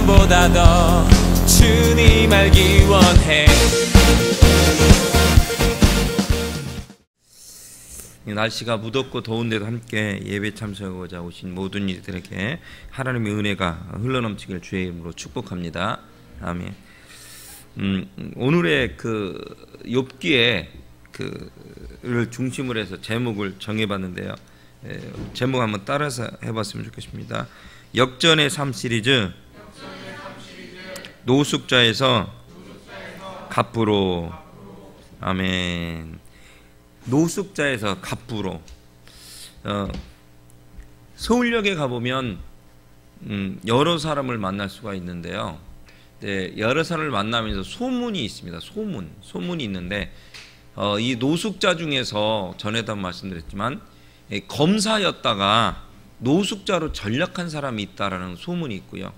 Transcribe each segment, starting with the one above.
것보다 더 주님 알기 원해. 날씨가 무덥고 더운데도 함께 예배 참석하고자 오신 모든 이들에게 하나님의 은혜가 흘러넘치길 주의 이름으로 축복합니다. 아멘. 오늘의 그 욥기에 그를 중심으로 해서 제목을 정해봤는데요. 제목 한번 따라서 해봤으면 좋겠습니다. 역전의 삶 시리즈, 노숙자에서 갑부로. 아멘. 노숙자에서 갑부로. 서울역에 가보면 여러 사람을 만날 수가 있는데요. 네, 여러 사람을 만나면서 소문이 있습니다. 소문이 있는데 이 노숙자 중에서 전에도 말씀드렸지만 검사였다가 노숙자로 전락한 사람이 있다라는 소문이 있고요.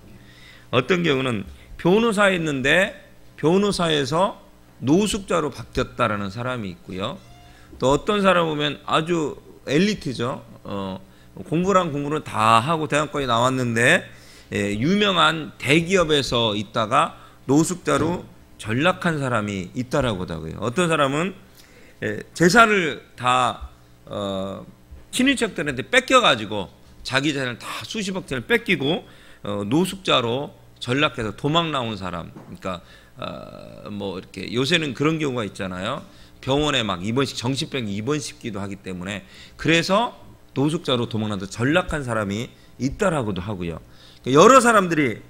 어떤 경우는 변호사였는데 변호사에서 노숙자로 바뀌었다라는 사람이 있고요. 또 어떤 사람 보면 아주 엘리트죠. 공부는 다 하고 대학까지 나왔는데 유명한 대기업에서 있다가 노숙자로 전락한 사람이 있다라고 하고요. 어떤 사람은 재산을 다 친인척들한테 뺏겨가지고 자기 재산을 다 수십억짜리를 뺏기고 노숙자로 전락해서 도망 나온 사람. 그러니까 뭐 이렇게 요새는 그런 경우가 있잖아요. 병원에 막 입원식, 정신병 입원시키기도 하기 때문에 그래서 노숙자로 도망나서 전락한 사람이 있다라고도 하고요. 여러 사람들이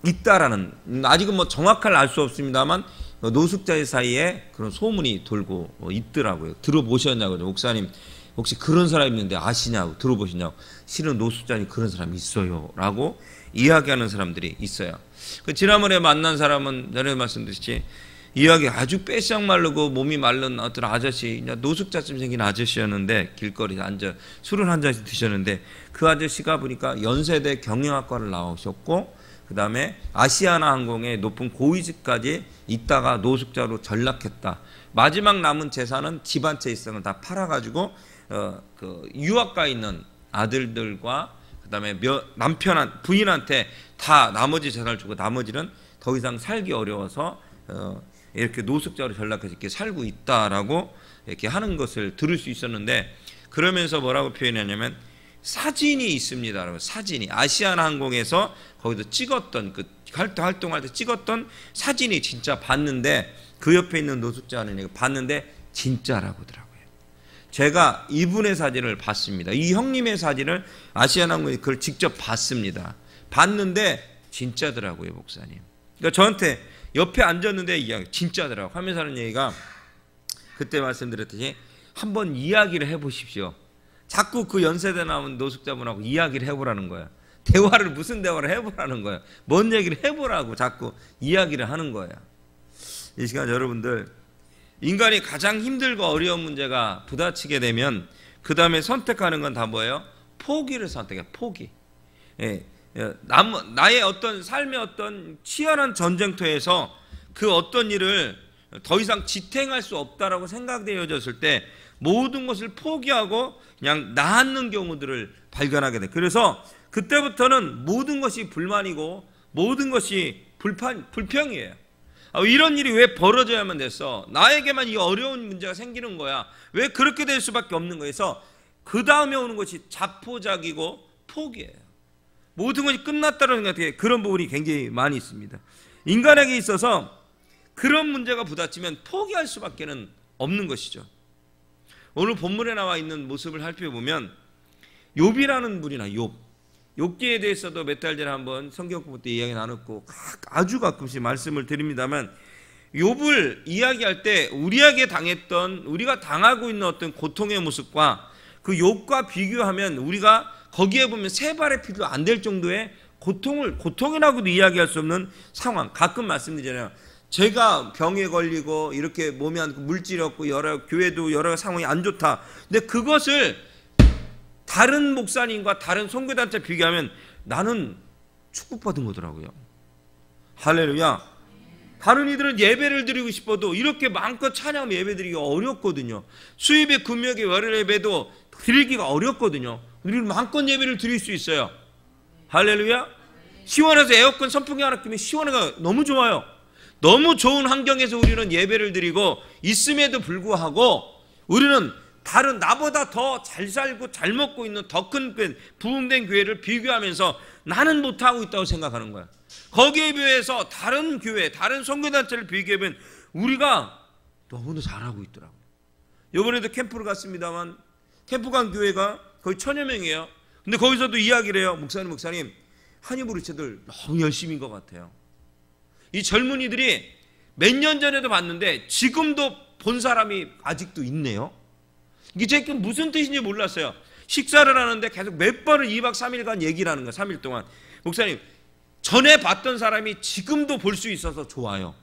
있다라는, 아직은 뭐 정확할 알 수 없습니다만 노숙자의 사이에 그런 소문이 돌고 있더라고요. 들어보셨냐고요. 목사님 혹시 그런 사람 있는데 아시냐고, 들어보시냐고. 실은 노숙자니 그런 사람이 있어요 라고 이야기하는 사람들이 있어요. 지난번에 만난 사람은 전에 말씀드렸지, 이야기 아주 빼싹 마르고 몸이 마른 어떤 아저씨, 노숙자쯤 생긴 아저씨였는데 길거리에 앉아 술을 한 잔씩 드셨는데 그 아저씨가 보니까 연세대 경영학과를 나오셨고 그 다음에 아시아나 항공의 높은 고위직까지 있다가 노숙자로 전락했다. 마지막 남은 재산은 집 한 채 있었던 걸 다 팔아가지고 유학가 있는 아들들과 그 다음에 부인한테 다 나머지 재산을 주고 나머지는 더 이상 살기 어려워서 이렇게 노숙자로 전락해서 이렇게 살고 있다라고 이렇게 하는 것을 들을 수 있었는데, 그러면서 뭐라고 표현하냐면 사진이 있습니다. 사진이 아시아나 항공에서 거기서 찍었던 활동할 때 찍었던 사진이 진짜 봤는데 그 옆에 있는 노숙자는 이거 봤는데 진짜라고 하더라고요. 제가 이분의 사진을 봤습니다. 이 형님의 사진을 아시아나 항공에 그걸 직접 봤습니다. 봤는데 진짜더라고요, 목사님. 그러니까 저한테 옆에 앉았는데 이야기 진짜더라고 하면서 하는 얘기가, 그때 말씀드렸듯이 한번 이야기를 해보십시오. 자꾸 그 연세대 나온 노숙자분하고 이야기를 해보라는 거야. 무슨 대화를 해보라는 거야. 뭔 얘기를 해보라고 자꾸 이야기를 하는 거야. 이 시간 여러분들, 인간이 가장 힘들고 어려운 문제가 부딪히게 되면 그 다음에 선택하는 건 다 뭐예요? 포기를 선택해. 포기. 나의 어떤 삶의 어떤 치열한 전쟁터에서 그 어떤 일을 더 이상 지탱할 수 없다라고 생각되어졌을 때 모든 것을 포기하고 그냥 나앉는 경우들을 발견하게 돼. 그래서 그때부터는 모든 것이 불만이고 모든 것이 불평이에요. 이런 일이 왜 벌어져야만 됐어? 나에게만 이 어려운 문제가 생기는 거야. 왜 그렇게 될 수밖에 없는 거에서 그 다음에 오는 것이 자포자기고 포기예요. 모든 것이 끝났다는 생각에 그런 부분이 굉장히 많이 있습니다. 인간에게 있어서 그런 문제가 부딪히면 포기할 수밖에 없는 것이죠. 오늘 본문에 나와 있는 모습을 살펴보면 욥이라는 분이나 욥기에 대해서도 몇 달 전에 한번 성경 공부 때 이야기 나눴고 아주 가끔씩 말씀을 드립니다만, 욥을 이야기할 때 우리가 당하고 있는 어떤 고통의 모습과 그 욥과 비교하면 우리가 거기에 보면 세 발의 피도 안 될 정도의 고통이라고도 이야기할 수 없는 상황. 가끔 말씀드리잖아요. 제가 병에 걸리고 이렇게 몸이 안 좋고 물질이 없고 교회도 여러 상황이 안 좋다. 근데 그것을 다른 목사님과 다른 선교단체 비교하면 나는 축복받은 거더라고요. 할렐루야. 다른 이들은 예배를 드리고 싶어도 이렇게 마음껏 찬양하며 예배 드리기가 어렵거든요. 수입의 금욕의 월요 예배도 드리기가 어렵거든요. 우리는 마음껏 예배를 드릴 수 있어요. 할렐루야. 시원해서 에어컨 선풍기 하나 끼면 시원해가 너무 좋아요. 너무 좋은 환경에서 우리는 예배를 드리고 있음에도 불구하고 우리는 다른 나보다 더 잘 살고 잘 먹고 있는 더 큰 부흥된 교회를 비교하면서 나는 못하고 있다고 생각하는 거야. 거기에 비해서 다른 교회, 다른 선교단체를 비교하면 우리가 너무도 잘하고 있더라고요. 이번에도 캠프를 갔습니다만 캠프 간 교회가 거의 1000여 명이에요. 근데 거기서도 이야기를 해요. 목사님 한의부르체들 너무 열심인 것 같아요. 이 젊은이들이 몇 년 전에도 봤는데 지금도 본 사람이 아직도 있네요. 이게 제가 무슨 뜻인지 몰랐어요. 식사를 하는데 계속 몇 번을 2박 3일간 얘기를 하는 거예요. 3일 동안. 목사님, 전에 봤던 사람이 지금도 볼 수 있어서 좋아요.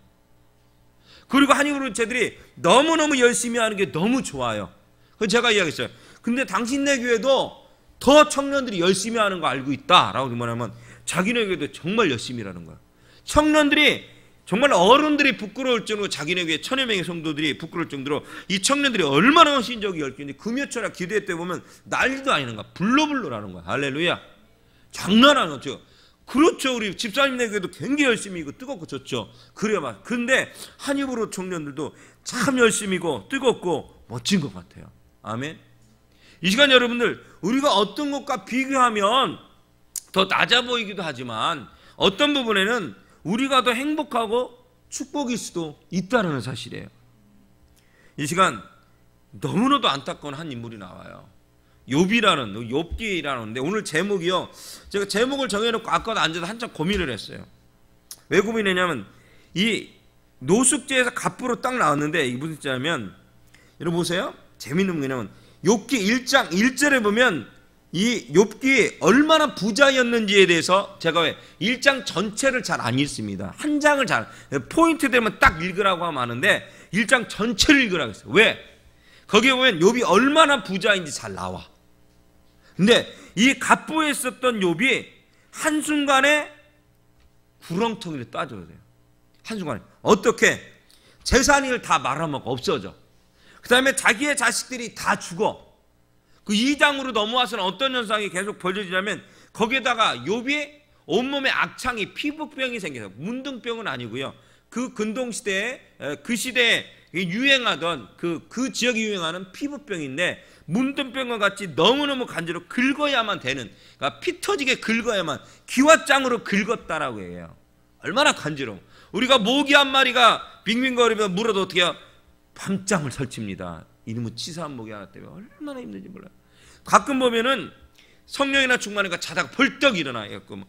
그리고 한의부르체들이 너무너무 열심히 하는 게 너무 좋아요. 그래서 제가 이야기했어요. 근데 당신네 교회도 더 청년들이 열심히 하는 거 알고 있다라고 뭐냐면 자기네 교회도 정말 열심히 일하는 거야. 청년들이 정말 어른들이 부끄러울 정도로 자기네 교회 1000여 명의 성도들이 부끄러울 정도로 이 청년들이 얼마나 신적이 열기인지 금요철에 기도회 때 보면 난리도 아니는 거야. 불러불러라는 거야. 할렐루야. 장난 아니죠. 그렇죠. 우리 집사님네 교회도 굉장히 열심히고 뜨겁고 좋죠. 그래야 맞. 근데 한의부로 청년들도 참 열심히고 뜨겁고 멋진 것 같아요. 아멘. 이 시간 여러분들 우리가 어떤 것과 비교하면 더 낮아 보이기도 하지만 어떤 부분에는 우리가 더 행복하고 축복일 수도 있다는 사실이에요. 이 시간 너무나도 안타까운 한 인물이 나와요. 욥기라는데 오늘 제목이요. 제가 제목을 정해놓고 아까 앉아서 한참 고민을 했어요. 왜 고민했냐면 이 노숙제에서 갑부로 딱 나왔는데 이게 무슨 뜻이냐면 여러분 보세요. 재밌는 게 뭐냐면 욥기 1장 1절에 보면 이 욥기 얼마나 부자였는지에 대해서 제가 왜 1장 전체를 잘 안 읽습니다. 한 장을 잘 포인트 되면 딱 읽으라고 하면 아는데 1장 전체를 읽으라고 했어요. 왜? 거기에 보면 욥이 얼마나 부자인지 잘 나와. 근데 이 갑부에 있었던 욥이 한순간에 구렁텅이를 따져야 돼요. 한순간에. 어떻게? 재산을 다 말아먹고 없어져. 그 다음에 자기의 자식들이 다 죽어. 그 2장으로 넘어와서는 어떤 현상이 계속 벌어지냐면 거기에다가 욥이 온몸에 악창이 피부병이 생겨서 문둥병은 아니고요. 그 근동시대에 그 시대에 유행하던 그 지역에 유행하는 피부병인데 문둥병과 같이 너무너무 간지러 긁어야만 되는 그러니까 피 터지게 긁어야만 기와장으로 긁었다라고 해요. 얼마나 간지러워. 우리가 모기 한 마리가 빙빙거리면 물어도 어떻게 해요? 밤잠을 설칩니다. 이놈의 치사한 모기 하나 때문에 얼마나 힘든지 몰라요. 가끔 보면은 성령이나 충만하니까 자다가 벌떡 일어나갖고 막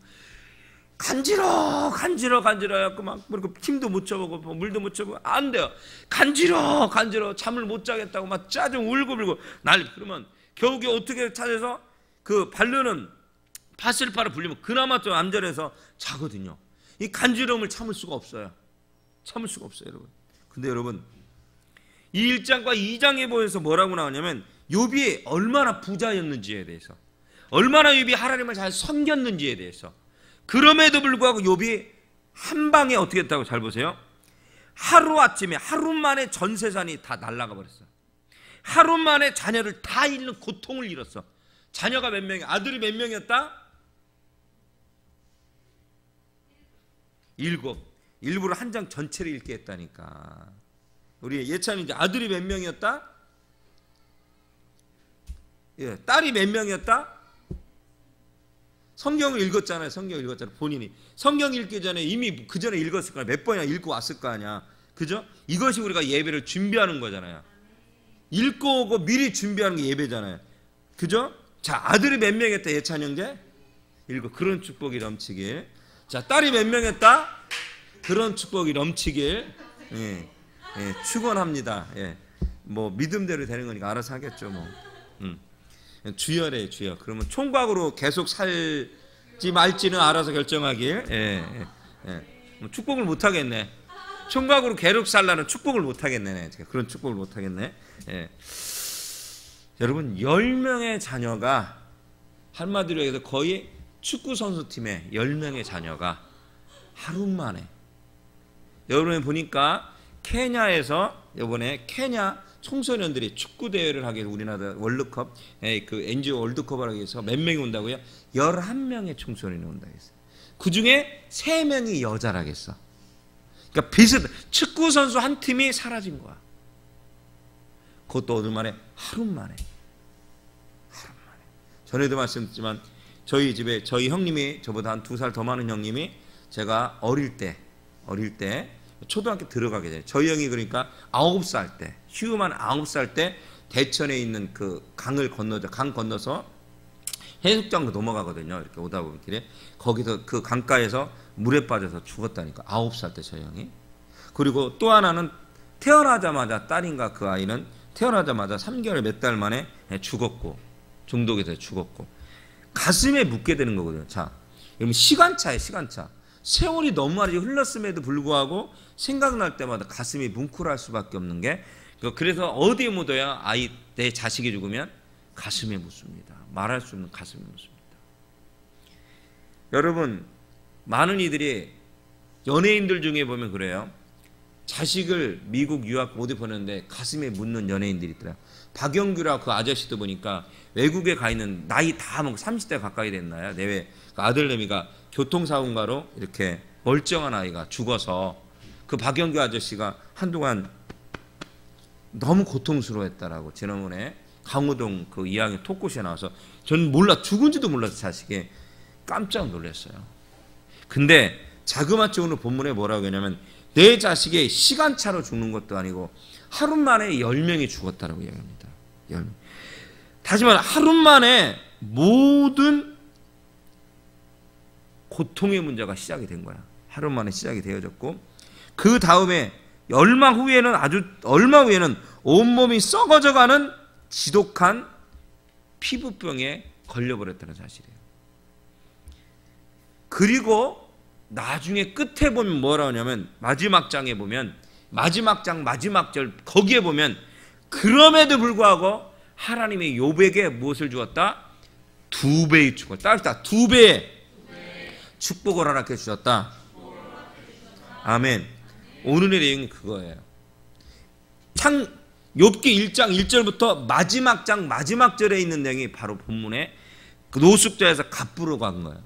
간지러 해갖고 막 그리고 힘도 못 쳐보고 물도 못 쳐보고 안 돼요. 간지러 잠을 못 자겠다고 막 짜증 울고 난리. 그러면 겨우겨우 어떻게 찾아서 그 바르는 파슬파를 불리면 그나마 좀 안전해서 자거든요. 이 간지러움을 참을 수가 없어요. 여러분. 근데 여러분 이 1장과 2장에 보여서 뭐라고 나오냐면 욥이 얼마나 부자였는지에 대해서 얼마나 욥이 하나님을 잘 섬겼는지에 대해서 그럼에도 불구하고 욥이 한 방에 어떻게 했다고 잘 보세요. 하루아침에 하루 만에 전 재산이 다 날아가 버렸어. 하루 만에 자녀를 다 잃는 고통을 잃었어. 자녀가 몇 명이야? 아들이 몇 명이었다? 7. 일부러 한 장 전체를 읽게 했다니까. 우리 예찬이 이제 아들이 몇 명이었다? 예, 딸이 몇 명이었다? 성경을 읽었잖아요. 본인이 성경 읽기 전에 이미 그 전에 읽었을 거야. 몇 번이나 읽고 왔을 거 아니야. 그죠? 이것이 우리가 예배를 준비하는 거잖아요. 읽고 오고 미리 준비하는 게 예배잖아요. 그죠? 자, 아들이 몇 명이었다? 예찬 형제? 7. 그런 축복이 넘치길. 자, 딸이 몇 명이었다? 그런 축복이 넘치길. 예. 예, 축원합니다. 예, 뭐 믿음대로 되는 거니까 알아서 하겠죠. 뭐, 주여래 주여. 그러면 총각으로 계속 살지 말지는 알아서 결정하길. 뭐 축복을 못 하겠네. 총각으로 계속 살라는 축복을 못 하겠네. 제가 그런 축복을 못 하겠네. 예. 여러분 10명의 자녀가 한마디로 해서 거의 축구 선수팀의 10명의 자녀가 하루 만에 여러분 보니까. 케냐에서 이번에 케냐 청소년들이 축구 대회를 하기 위해서 우리나라 월드컵 그 NGO 월드컵을 하기 위해서 몇 명이 온다고요? 11명의 청소년이 온다고 했어요. 그 중에 3명이 여자라겠어. 그러니까 비슷, 축구 선수 한 팀이 사라진 거야. 그것도 어느 만에? 하루 만에. 전에도 말씀드렸지만 저희 집에 저희 형님이, 저보다 한 2살 더 많은 형님이, 제가 어릴 때 초등학교 들어가게 돼요. 저희 형이 그러니까 9살 때, 휴만 9살 때 대천에 있는 그 강 건너서 해수장로 넘어가거든요. 이렇게 오다 보면 길에 거기서 그 강가에서 물에 빠져서 죽었다니까. 9살 때 저희 형이. 그리고 또 하나는 태어나자마자, 딸인가 그 아이는 태어나자마자 3개월 몇 달 만에 죽었고, 중독이 돼서 죽었고. 가슴에 묻게 되는 거거든요. 자, 여러분 시간차예요. 시간차. 세월이 너무 많이 흘렀음에도 불구하고 생각날 때마다 가슴이 뭉클할 수밖에 없는 게, 그래서 어디에 묻어야 내 자식이 죽으면 가슴에 묻습니다. 말할 수 없는 가슴에 묻습니다. 여러분, 많은 이들이, 연예인들 중에 보면 그래요. 자식을 미국 유학 어디 보냈는데 가슴에 묻는 연예인들이 있더라. 박영규라고 그 아저씨도 보니까 외국에 가 있는, 나이 다 먹고 30대 가까이 됐나요? 내외 그 아들내미가 교통사고인가로 이렇게 멀쩡한 아이가 죽어서 그 박영규 아저씨가 한동안 너무 고통스러워했다라고 지난번에 강호동 그 이야기 토크쇼에 나와서, 저는 죽은지도 몰라서 자식이 깜짝 놀랐어요. 근데 자그마치 오늘 본문에 뭐라고 하냐면, 내 자식이 시간차로 죽는 것도 아니고 하루 만에 10명이 죽었다라고 이야기합니다. 10명. 다시 말해, 하루 만에 모든 고통의 문제가 시작이 된 거야. 하루 만에 시작이 되어졌고, 그 다음에 얼마 후에는 온몸이 썩어져가는 지독한 피부병에 걸려버렸다는 사실이에요. 그리고 나중에 끝에 보면 뭐라 하냐면, 마지막 장에 보면, 마지막 장 마지막 절 거기에 보면, 그럼에도 불구하고 하나님의 욥에게 무엇을 주었다? 2배의 축복을, 따뜻하다, 2배의 축복을 허락해 주셨다. 아멘. 오늘의 내용이 그거예요. 욥기 1장 1절부터 마지막 장 마지막 절에 있는 내용이 바로 본문에 그 노숙자에서 갑부로 간 거예요.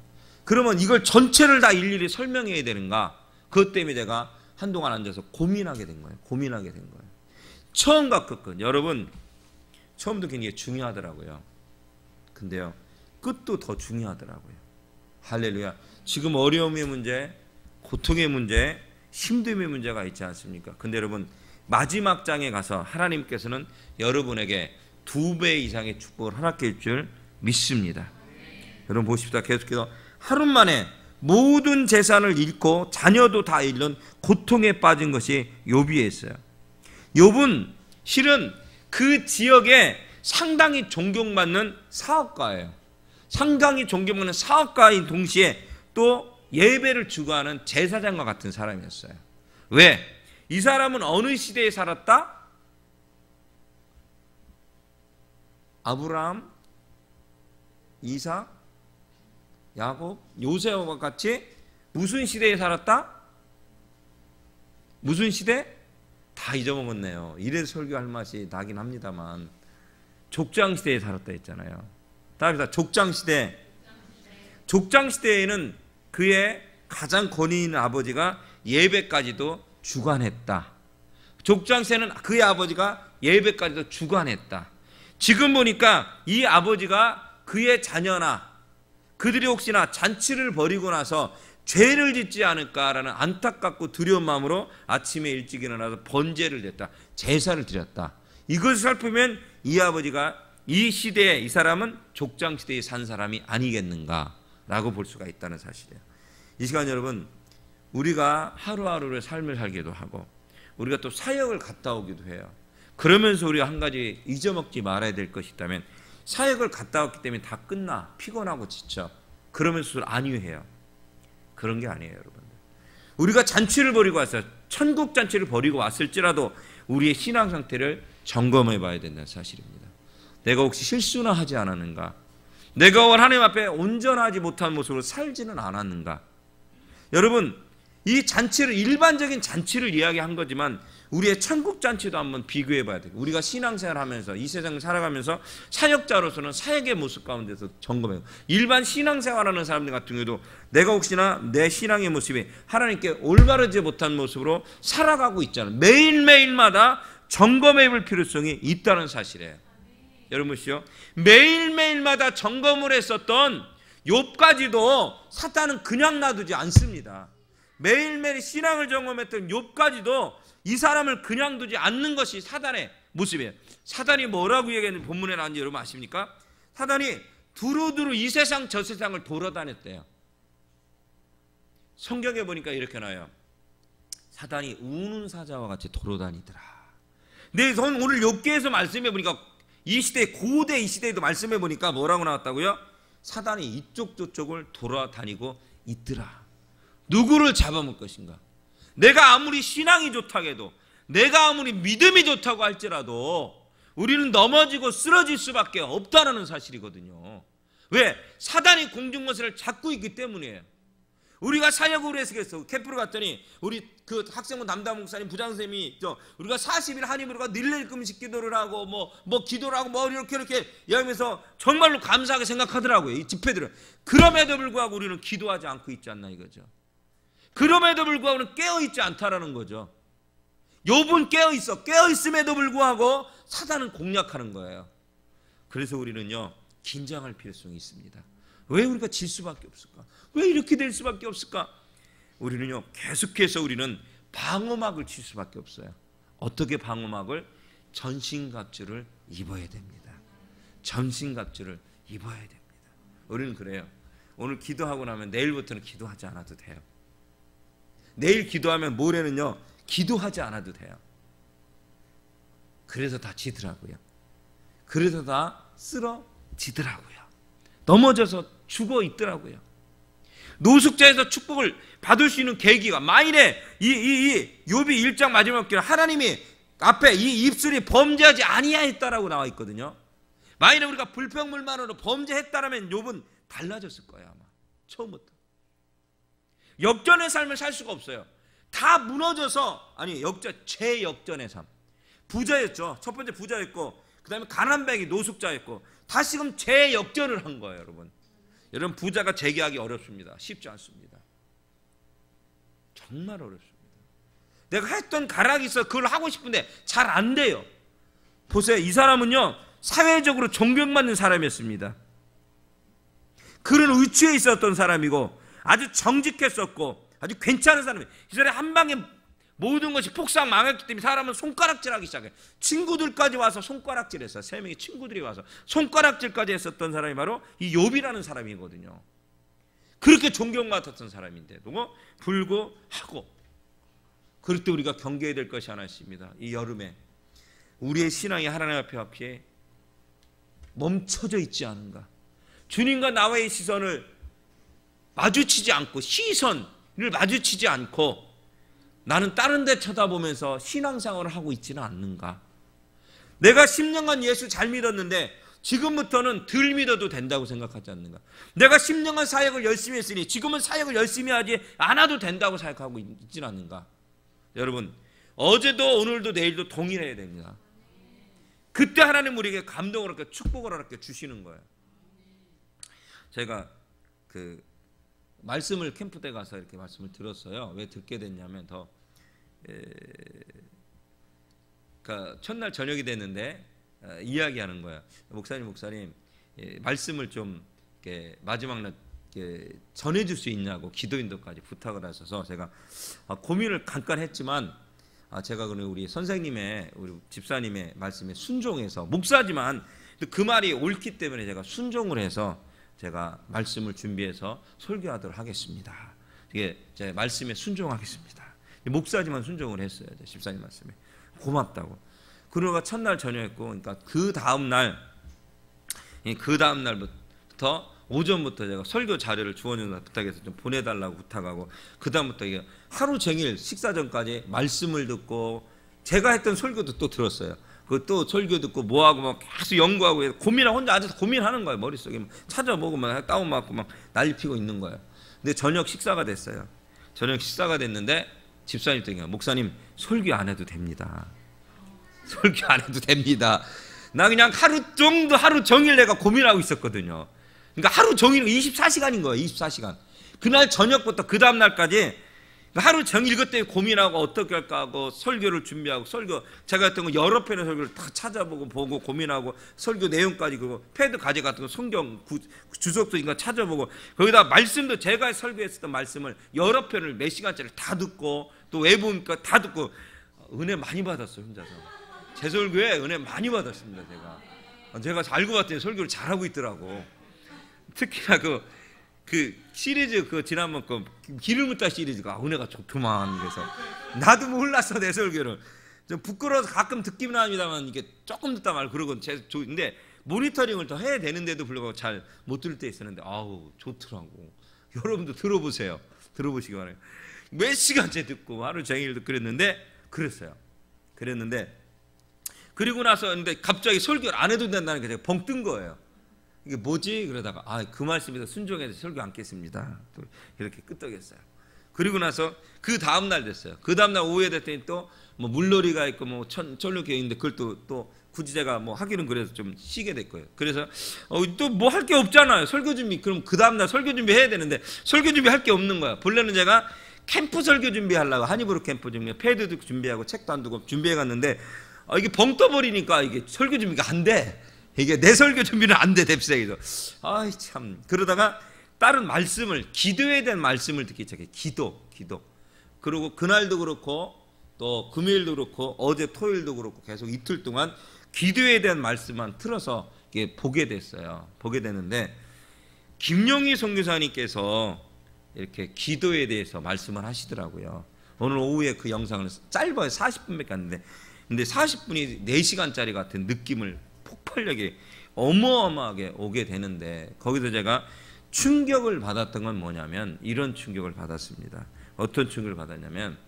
그러면 이걸 전체를 다 일일이 설명해야 되는가? 그것 때문에 제가 한동안 앉아서 고민하게 된 거예요. 처음과 끝. 여러분, 처음도 굉장히 중요하더라고요. 근데요, 끝도 더 중요하더라고요. 할렐루야. 지금 어려움의 문제, 고통의 문제, 힘듦의 문제가 있지 않습니까? 근데 여러분, 마지막 장에 가서 하나님께서는 여러분에게 2배 이상의 축복을 허락해 줄 줄 믿습니다. 여러분 보십시다. 계속해서 하루 만에 모든 재산을 잃고 자녀도 다 잃는 고통에 빠진 것이 욥이었어요. 욥은 실은 그 지역에 상당히 존경받는 사업가예요. 상당히 존경받는 사업가인 동시에 또 예배를 주관하는 제사장과 같은 사람이었어요. 왜? 이 사람은 어느 시대에 살았다? 아브라함, 이삭, 야곱, 요셉과 같이 무슨 시대에 살았다? 무슨 시대? 다 잊어먹었네요. 이래서 설교할 맛이 나긴 합니다만, 족장시대에 살았다 했잖아요. 다음에 족장시대. 족장시대에는 그의 가장 권위 있는 아버지가 예배까지도 주관했다. 족장시대는 그의 아버지가 예배까지도 주관했다. 지금 보니까 이 아버지가 그의 자녀나 그들이 혹시나 잔치를 벌이고 나서 죄를 짓지 않을까라는 안타깝고 두려운 마음으로 아침에 일찍 일어나서 번제를 드렸다. 제사를 드렸다. 이것을 살피면 이 아버지가 이 시대에, 이 사람은 족장시대에 산 사람이 아니겠는가라고 볼 수가 있다는 사실이에요. 이 시간 여러분, 우리가 하루하루를 삶을 살기도 하고 우리가 또 사역을 갔다 오기도 해요. 그러면서 우리가 한 가지 잊어먹지 말아야 될 것이 있다면, 사역을 갔다 왔기 때문에 다 끝나 피곤하고 지쳐 그러면서 안위해요. 그런 게 아니에요. 여러분들, 우리가 잔치를 벌이고 왔어요. 천국 잔치를 벌이고 왔을지라도 우리의 신앙 상태를 점검해 봐야 된다는 사실입니다. 내가 혹시 실수나 하지 않았는가? 내가 하나님 앞에 온전하지 못한 모습으로 살지는 않았는가? 여러분, 이 잔치를 일반적인 잔치를 이야기한 거지만 우리의 천국 잔치도 한번 비교해 봐야 돼요. 우리가 신앙생활하면서 이 세상을 살아가면서 사역자로서는 사역의 모습 가운데서 점검해요. 일반 신앙생활하는 사람들 같은 경우도 내가 혹시나 내 신앙의 모습이 하나님께 올바르지 못한 모습으로 살아가고 있잖아요. 매일매일마다 점검해 볼 필요성이 있다는 사실이에요. 여러분 보시죠. 매일매일마다 점검을 했었던 욥까지도 사탄은 그냥 놔두지 않습니다. 매일매일 신앙을 점검했던 욥까지도 이 사람을 그냥 두지 않는 것이 사단의 모습이에요. 사단이 뭐라고 얘기했는지 본문에 나왔는지 여러분 아십니까? 사단이 두루두루 이 세상 저 세상을 돌아다녔대요. 성경에 보니까 이렇게 나와요. 사단이 우는 사자와 같이 돌아다니더라. 근데 저는 오늘 욥기에서 말씀해 보니까 이 시대, 고대 이 시대에도 말씀해 보니까 뭐라고 나왔다고요? 사단이 이쪽 저쪽을 돌아다니고 있더라. 누구를 잡아먹을 것인가? 내가 아무리 신앙이 좋다고 해도, 내가 아무리 믿음이 좋다고 할지라도 우리는 넘어지고 쓰러질 수밖에 없다는 사실이거든요. 왜? 사단이 공중권세를 잡고 있기 때문이에요. 우리가 사역을 해서 캠프를 갔더니 우리 그 학생부 담당 목사님 부장선생님이 우리가 40일 한입으로가 늘릴 금식 기도를 하고 뭐 기도를 하고 뭐 이렇게 이야기하면서 정말로 감사하게 생각하더라고요. 이 집회들은. 그럼에도 불구하고 우리는 기도하지 않고 있지 않나 이거죠. 그럼에도 불구하고 깨어있지 않다라는 거죠. 욥은 깨어있어. 깨어있음에도 불구하고 사단은 공략하는 거예요. 그래서 우리는요 긴장할 필요성이 있습니다. 왜 우리가 질 수밖에 없을까? 왜 이렇게 될 수밖에 없을까? 우리는요 계속해서 우리는 방어막을 칠 수밖에 없어요. 어떻게 방어막을? 전신갑주를 입어야 됩니다. 전신갑주를 입어야 됩니다. 우리는 그래요. 오늘 기도하고 나면 내일부터는 기도하지 않아도 돼요. 내일 기도하면 모레는요 기도하지 않아도 돼요. 그래서 다 지더라고요. 그래서 다 쓰러지더라고요. 넘어져서 죽어 있더라고요. 노숙자에서 축복을 받을 수 있는 계기가, 만일에 이 욥이 1장 마지막 절 하나님이 앞에 이 입술이 범죄하지 아니하였다라고 나와 있거든요. 만일에 우리가 불평불만으로 범죄했다라면 욥은 달라졌을 거예요. 아마 처음부터 역전의 삶을 살 수가 없어요. 다 무너져서, 아니 최역전의 삶. 부자였죠. 첫 번째 부자였고 그 다음에 가난뱅이 노숙자였고 다시금 재역전을 한 거예요. 여러분 부자가 재기하기 어렵습니다. 쉽지 않습니다. 정말 어렵습니다. 내가 했던 가락이 있어 그걸 하고 싶은데 잘 안 돼요. 보세요. 이 사람은요 사회적으로 존경받는 사람이었습니다. 그런 위치에 있었던 사람이고 아주 정직했었고 아주 괜찮은 사람이에요. 이 사람이 한 방에 모든 것이 폭삭 망했기 때문에 사람은 손가락질하기 시작해요. 친구들까지 와서 손가락질했어요. 3명의 친구들이 와서 손가락질까지 했었던 사람이 바로 이 욥이라는 사람이거든요. 그렇게 존경받았던 사람인데도 불구하고 그럴 때 우리가 경계해야 될 것이 하나 있습니다. 이 여름에 우리의 신앙이 하나님 앞에 멈춰져 있지 않은가. 주님과 나와의 시선을 마주치지 않고, 시선을 마주치지 않고 나는 다른 데 쳐다보면서 신앙생활을 하고 있지는 않는가. 내가 10년간 예수 잘 믿었는데 지금부터는 덜 믿어도 된다고 생각하지 않는가. 내가 10년간 사역을 열심히 했으니 지금은 사역을 열심히 하지 않아도 된다고 생각하고 있지는 않는가. 여러분 어제도 오늘도 내일도 동일해야 됩니다. 그때 하나님 우리에게 감동을 이렇게 축복을 이렇게 주시는 거예요. 제가 그 말씀을 캠프 때 가서 이렇게 말씀을 들었어요. 왜 듣게 됐냐면 그러니까 첫날 저녁이 됐는데 이야기하는 거야. 목사님 말씀을 좀 이렇게 마지막 날 이렇게 전해줄 수 있냐고 기도인도까지 부탁을 하셔서 제가 고민을 잠깐 했지만 제가 우리 선생님의 우리 집사님의 말씀에 순종해서 목사지만 그 말이 옳기 때문에 제가 순종을 해서 제가 말씀을 준비해서 설교하도록 하겠습니다. 이게 제 말씀에 순종하겠습니다. 목사지만 순종을 했어요. 집사님 말씀에 고맙다고. 그러가 첫날 전혀했고, 그러니까 그 다음 날부터 오전부터 제가 설교 자료를 주원님한테 부탁해서 좀 보내달라고 부탁하고, 그 다음부터 이게 하루 종일 식사 전까지 말씀을 듣고 제가 했던 설교도 또 들었어요. 그 또 설교 듣고 뭐하고 막 계속 연구하고 고민하고 혼자 앉아서 고민하는 거예요. 머릿속에 찾아보고 막 다운받고 막 난리 피고 있는 거예요. 근데 저녁 식사가 됐어요. 저녁 식사가 됐는데 집사님 또 목사님 설교 안 해도 됩니다. 설교 안 해도 됩니다. 나 그냥 하루 종일 내가 고민하고 있었거든요. 그러니까 하루 종일 24시간인 거예요. 24시간. 그날 저녁부터 그 다음 날까지 하루 종일 이것 때문에 고민하고 어떻게 할까 하고 설교를 준비하고 제가 같은 거 여러 편의 설교를 다 찾아보고 보고 고민하고 설교 내용까지 그거 패드 가제 같은 거 성경 주석서인가 찾아보고 거기다 말씀도 제가 설교했었던 말씀을 여러 편을 몇 시간짜리 다 듣고 또 외부니까 다 듣고 은혜 많이 받았어요. 혼자서 제 설교에 은혜 많이 받았습니다. 제가 알고 봤더니 설교를 잘하고 있더라고. 특히나 그 시리즈 지난번 길을 묻다 시리즈가 은혜가 좋더만. 그래서 나도 몰랐어. 내 설교를 좀 부끄러워서 가끔 듣기는 합니다만 이게 조금 듣다 말고 그러고 근데 모니터링을 더 해야 되는데도 불구하고 잘 못 들을 때 있었는데 아우 좋더라고. 여러분도 들어보세요. 들어보시기 바래요. 몇 시간째 듣고 하루 종일도 그랬어요. 그리고 나서 근데 갑자기 설교를 안 해도 된다는 게 제가 벙 뜬 거예요. 이게 뭐지? 그러다가 그 말씀에서 순종해서 설교 않겠습니다. 또 이렇게 끄떡였어요. 그리고 나서 그 다음 날 됐어요. 그 다음 날 오후에 됐더니 또 뭐 물놀이가 있고 뭐 철로교회 있는데 그걸 또 굳이 제가 뭐 하기는 그래서 좀 쉬게 됐고요. 그래서 또 뭐 할 게 없잖아요. 설교 준비. 그럼 그 다음 날 설교 준비 해야 되는데 설교 준비 할 게 없는 거야. 본래는 제가 캠프 설교 준비하려고 한입으로 캠프 준비, 패드도 준비하고 책도 안 두고 준비해 갔는데 이게 벙 떠버리니까 이게 설교 준비가 안 돼. 이게 내 설교 준비는 안 돼. 뎁스에서. 아이 참. 그러다가 다른 말씀을 기도에 대한 말씀을 듣기 시작해. 기도. 그리고 그날도 그렇고 또 금요일도 그렇고 어제 토요일도 그렇고 계속 이틀 동안 기도에 대한 말씀만 틀어서 이게 보게 됐어요. 보게 되는데 김용희 선교사님께서 이렇게 기도에 대해서 말씀을 하시더라고요. 오늘 오후에 그 영상을 짧아요. 40분밖에 안 되는데 근데 40분이 4시간짜리 같은 느낌을 폭발력이 어마어마하게 오게 되는데 거기서 제가 충격을 받았던 건 뭐냐면 이런 충격을 받았습니다. 어떤 충격을 받았냐면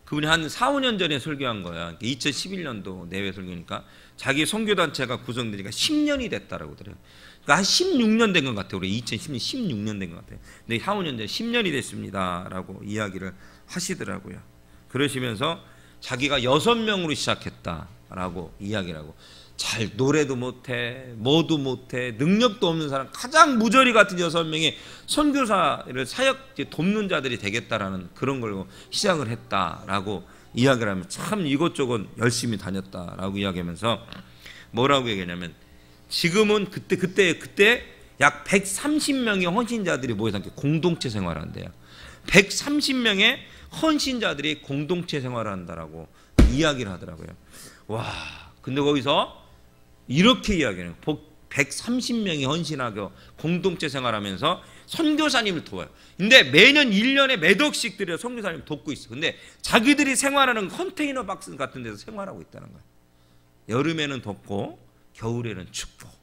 그분이 한 4, 5년 전에 설교한 거야. 2011년도 내외 설교니까 자기 선교단체가 구성되니까 10년이 됐다라고 그래요. 그러니까 한 16년 된 것 같아요. 우리 2010년 16년 된 것 같아요. 근데 4, 5년 전에 10년이 됐습니다라고 이야기를 하시더라고요. 그러시면서 자기가 6명으로 시작했다라고 이야기를 하고 잘 노래도 못해 뭐도 못해 능력도 없는 사람 가장 무저리 같은 6명이 선교사를 사역 돕는 자들이 되겠다라는 그런 걸로 시작을 했다라고 이야기를 하면 참 이것저것 열심히 다녔다라고 이야기하면서 뭐라고 얘기하냐면 지금은 그때 약 130명의 헌신자들이 모여서 공동체 생활을 한대요. 130명의 헌신자들이 공동체 생활을 한다라고 이야기를 하더라고요. 와, 근데 거기서 이렇게 이야기해요. 130명이 헌신하고 공동체 생활하면서 선교사님을 도와요. 근데 매년 1년에 몇 억씩 들여 선교사님 돕고 있어. 근데 자기들이 생활하는 컨테이너 박스 같은 데서 생활하고 있다는 거예요. 여름에는 덥고 겨울에는 춥고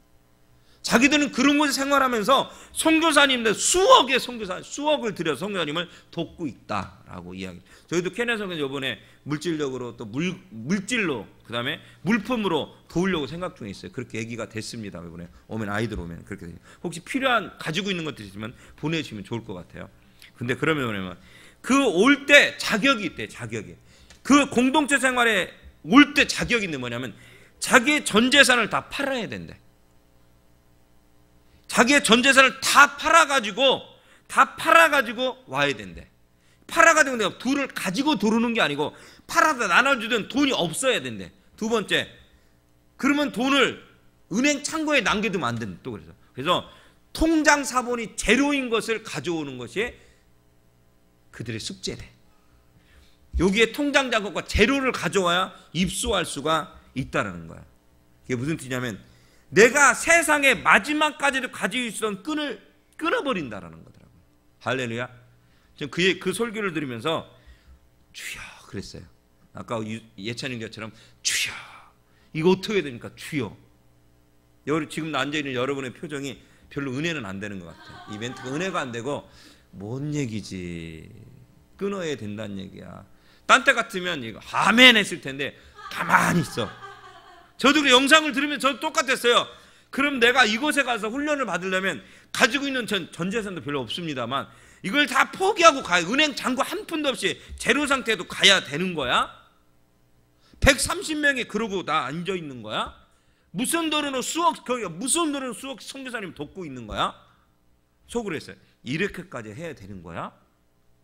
자기들은 그런 곳에 생활하면서 선교사님들 수억을 들여 선교사님을 돕고 있다라고 이야기. 저희도 캐나다에서 이번에 물질적으로 또 물질로 그다음에 물품으로 도우려고 생각 중에 있어요. 그렇게 얘기가 됐습니다. 이번에 아이들 오면 그렇게 돼요. 혹시 필요한 가지고 있는 것들 있으면 보내주시면 좋을 것 같아요. 근데 그러면 뭐냐면 그 올 때 자격이 있대. 자격이. 그 공동체 생활에 올 때 자격이 있는 뭐냐면 자기의 전 재산을 다 팔아야 된대. 자기의 전 재산을 다 팔아가지고 와야 된대. 팔아가지고 내가 둘을 가지고 들어오는 게 아니고 팔아서 나눠주던 돈이 없어야 된대. 두 번째, 그러면 돈을 은행 창고에 남겨두면 안 된다. 또 그래서 통장 사본이 제로인 것을 가져오는 것이 그들의 숙제래. 여기에 통장 잔고가 제로를 가져와야 입소할 수가 있다는 거야. 이게 무슨 뜻이냐면 내가 세상의 마지막까지도 가지고 있었던 끈을 끊어버린다라는 거더라고요. 할렐루야. 저는 그 설교를 들으면서 주여 그랬어요. 아까 예찬인 것처럼 주여 이거 어떻게 됩니까? 주여. 지금 앉아있는 여러분의 표정이 별로 은혜는 안 되는 것 같아요. 이 멘트가 은혜가 안 되고 뭔 얘기지? 끊어야 된다는 얘기야. 딴 때 같으면 이거 아멘 했을 텐데 가만히 있어. 저도 그 영상을 들으면 저도 똑같았어요. 그럼 내가 이곳에 가서 훈련을 받으려면 가지고 있는 전 재산도 별로 없습니다만 이걸 다 포기하고 가야, 은행 잔고 한 푼도 없이 제로 상태도 가야 되는 거야? 130명이 그러고 나 앉아 있는 거야? 무슨 돈으로 수억 선교사님 돕고 있는 거야? 속으로 했어요. 이렇게까지 해야 되는 거야?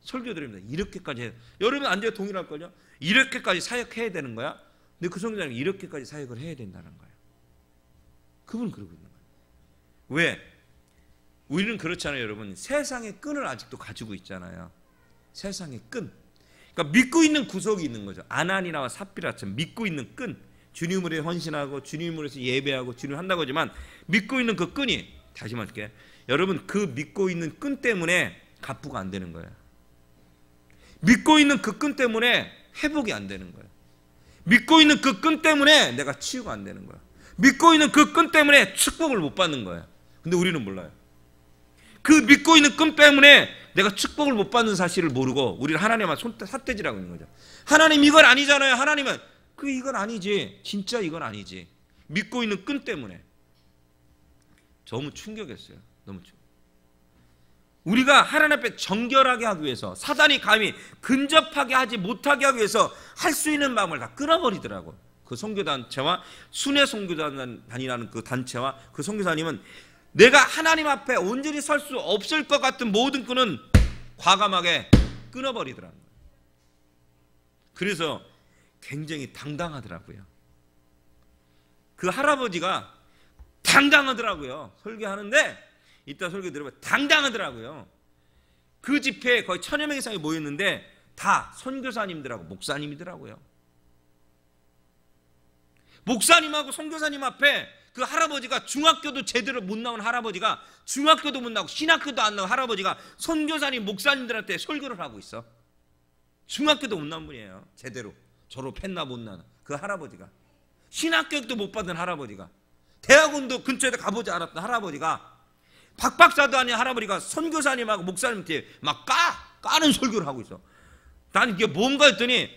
설교 드립니다. 이렇게까지 해야, 여러분 앉아 동일할걸요? 이렇게까지 사역해야 되는 거야? 근데 그 선교사님이 이렇게까지 사역을 해야 된다는 거예요. 그분은 그러고 있는 거예요. 왜? 우리는 그렇잖아요, 여러분. 세상의 끈을 아직도 가지고 있잖아요. 세상의 끈. 그러니까 믿고 있는 구석이 있는 거죠. 아나니아와 삽비라처럼 믿고 있는 끈. 주님을 위해 헌신하고 주님을 위해서 예배하고 주님을 한다고 하지만 믿고 있는 그 끈이, 다시 말할게요. 여러분, 그 믿고 있는 끈 때문에 갑부가 안 되는 거예요. 믿고 있는 그 끈 때문에 회복이 안 되는 거예요. 믿고 있는 그 끈 때문에 내가 치유가 안 되는 거예요. 믿고 있는 그 끈 때문에 축복을 못 받는 거예요. 근데 우리는 몰라요. 그 믿고 있는 끈 때문에 내가 축복을 못 받는 사실을 모르고 우리는 하나님만 삿대질하고 있는 거죠. 하나님 이건 아니잖아요. 하나님은 이건 아니지. 진짜 이건 아니지. 믿고 있는 끈 때문에. 너무 충격이었어요. 너무 충격. 우리가 하나님 앞에 정결하게 하기 위해서, 사단이 감히 근접하게 하지 못하게 하기 위해서 할 수 있는 마음을 다 끊어버리더라고요. 그 선교단체와 순회 선교단이라는 그 단체와 그 선교사님은 내가 하나님 앞에 온전히 설 수 없을 것 같은 모든 끈은 과감하게 끊어버리더라고요. 그래서 굉장히 당당하더라고요. 그 할아버지가 당당하더라고요. 설교하는데, 이따 설교 들어보면 당당하더라고요. 그 집회에 거의 1000여 명 이상이 모였는데 다 선교사님들하고 목사님이더라고요. 목사님하고 선교사님 앞에 그 할아버지가, 중학교도 제대로 못 나온 할아버지가, 중학교도 못 나오고 신학교도 안 나온 할아버지가 선교사님 목사님들한테 설교를 하고 있어. 중학교도 못 나온 분이에요. 제대로 졸업했나 못 나는 그 할아버지가, 신학교도 못 받은 할아버지가, 대학원도 근처에 가보지 않았던 할아버지가, 박박사도 아닌 할아버지가 선교사님하고 목사님한테 막 까는 설교를 하고 있어. 난 이게 뭔가 했더니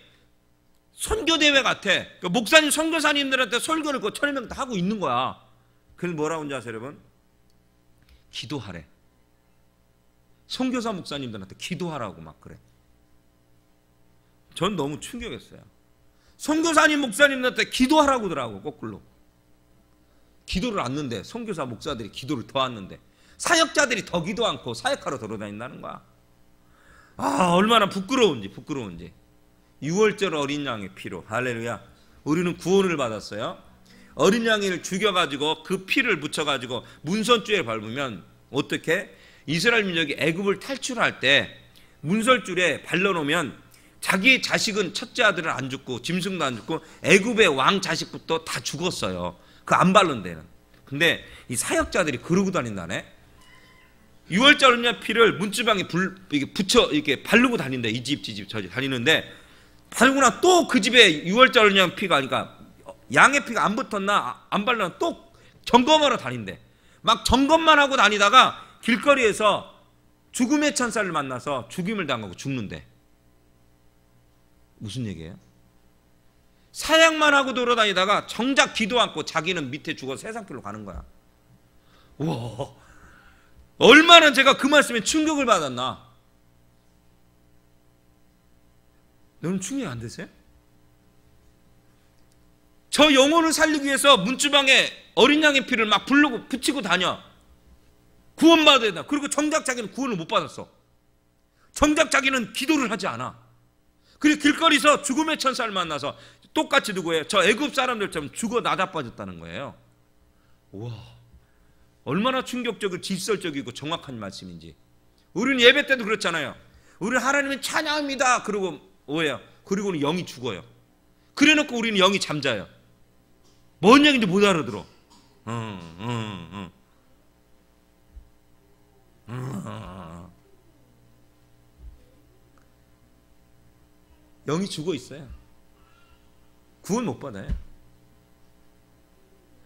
선교대회 같아. 그러니까 목사님, 선교사님들한테 설교를 그 1000여 명 다 하고 있는 거야. 그래서 뭐라고 하는지 아세요, 여러분? 기도하래. 선교사 목사님들한테 기도하라고 막 그래. 전 너무 충격이었어요. 선교사님 목사님들한테 기도하라고 하더라고, 거꾸로. 기도를 않는데, 선교사 목사들이 기도를 더 하는데 사역자들이 더 기도 않고 사역하러 돌아다닌다는 거야. 얼마나 부끄러운지. 6월절 어린 양의 피로, 할렐루야. 우리는 구원을 받았어요. 어린 양을 죽여가지고 그 피를 묻혀가지고 문선줄에 밟으면 어떻게? 이스라엘 민족이 애굽을 탈출할 때 문설줄에 발라놓으면 자기 자식은 첫째 아들은 안 죽고 짐승도 안 죽고 애굽의 왕 자식부터 다 죽었어요. 그 안 바른 데는. 근데 이 사역자들이 그러고 다닌다네. 6월절 어린 양 피를 문지방에 붙여 이렇게 바르고 다닌대. 이 집 저 집 다니는데, 바르구나 또 그 집에 6월절 어린 양 피가, 그러니까 양의 피가 안 붙었나 안 발랐나 또 점검하러 다닌대. 막 점검만 하고 다니다가 길거리에서 죽음의 천사를 만나서 죽임을 당하고 죽는데. 무슨 얘기예요? 사역만 하고 돌아다니다가 정작 기도 않고 자기는 밑에 죽어 세상길로 가는 거야. 우와, 얼마나 제가 그 말씀에 충격을 받았나. 여러분 충격이 안 되세요? 저 영혼을 살리기 위해서 문주방에 어린 양의 피를 막 부르고 붙이고 다녀. 구원받아야 된다. 그리고 정작 자기는 구원을 못 받았어. 정작 자기는 기도를 하지 않아. 그리고 길거리에서 죽음의 천사를 만나서 똑같이 누구예요? 저 애굽 사람들처럼 죽어 나자빠졌다는 거예요. 우와, 얼마나 충격적이고 질설적이고 정확한 말씀인지. 우리는 예배 때도 그렇잖아요. 우리는 하나님은 찬양합니다. 그러고 뭐예요? 그리고는 영이 죽어요. 그래놓고 우리는 영이 잠자요. 뭔 얘기인지 못 알아들어. 영이 죽어 있어요. 구원 못 받아요.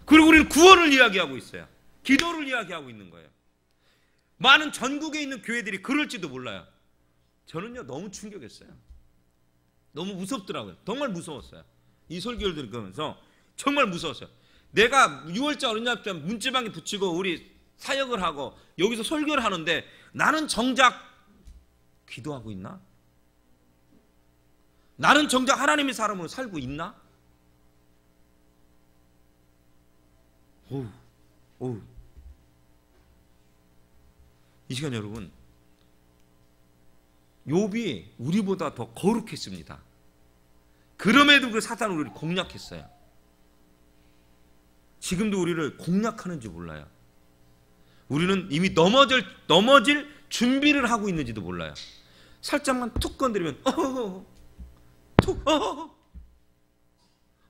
그리고 우리는 구원을 이야기하고 있어요. 기도를 이야기하고 있는 거예요. 많은 전국에 있는 교회들이 그럴지도 몰라요. 저는요 너무 충격했어요. 너무 무섭더라고요. 정말 무서웠어요. 이 설교를 들으면서 정말 무서웠어요. 내가 6월절 어린이날 때 문지방에 붙이고 우리 사역을 하고 여기서 설교를 하는데 나는 정작 기도하고 있나? 나는 정작 하나님의 사람으로 살고 있나? 오우. 이 시간 여러분, 욥이 우리보다 더 거룩했습니다. 그럼에도 그 사단은 우리를 공략했어요. 지금도 우리를 공략하는지 몰라요. 우리는 이미 넘어질 준비를 하고 있는지도 몰라요. 살짝만 툭 건드리면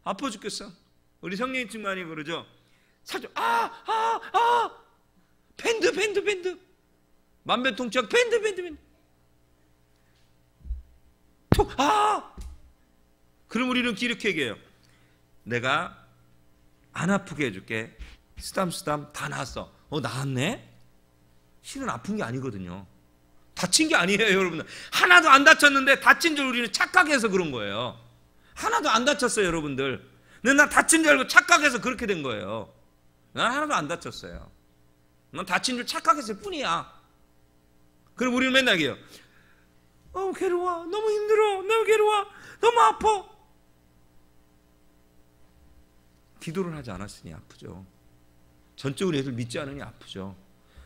아파 죽겠어. 우리 성령님 친구만이 그러죠. 살짝 밴드 만병통치약 밴드 툭 그럼 우리는 이렇게 얘기해요. 내가 안 아프게 해줄게. 쓰담쓰담 다 나았어. 나았네? 실은 아픈 게 아니거든요. 다친 게 아니에요, 여러분들. 하나도 안 다쳤는데 다친 줄 우리는 착각해서 그런 거예요. 하나도 안 다쳤어요, 여러분들. 근데 난 다친 줄 알고 착각해서 그렇게 된 거예요. 난 하나도 안 다쳤어요. 난 다친 줄 착각했을 뿐이야. 그럼 우리는 맨날 얘기해요. 괴로워. 너무 힘들어. 너무 괴로워. 너무 아파. 기도를 하지 않았으니 아프죠. 전적으로 얘들 믿지 않으니 아프죠.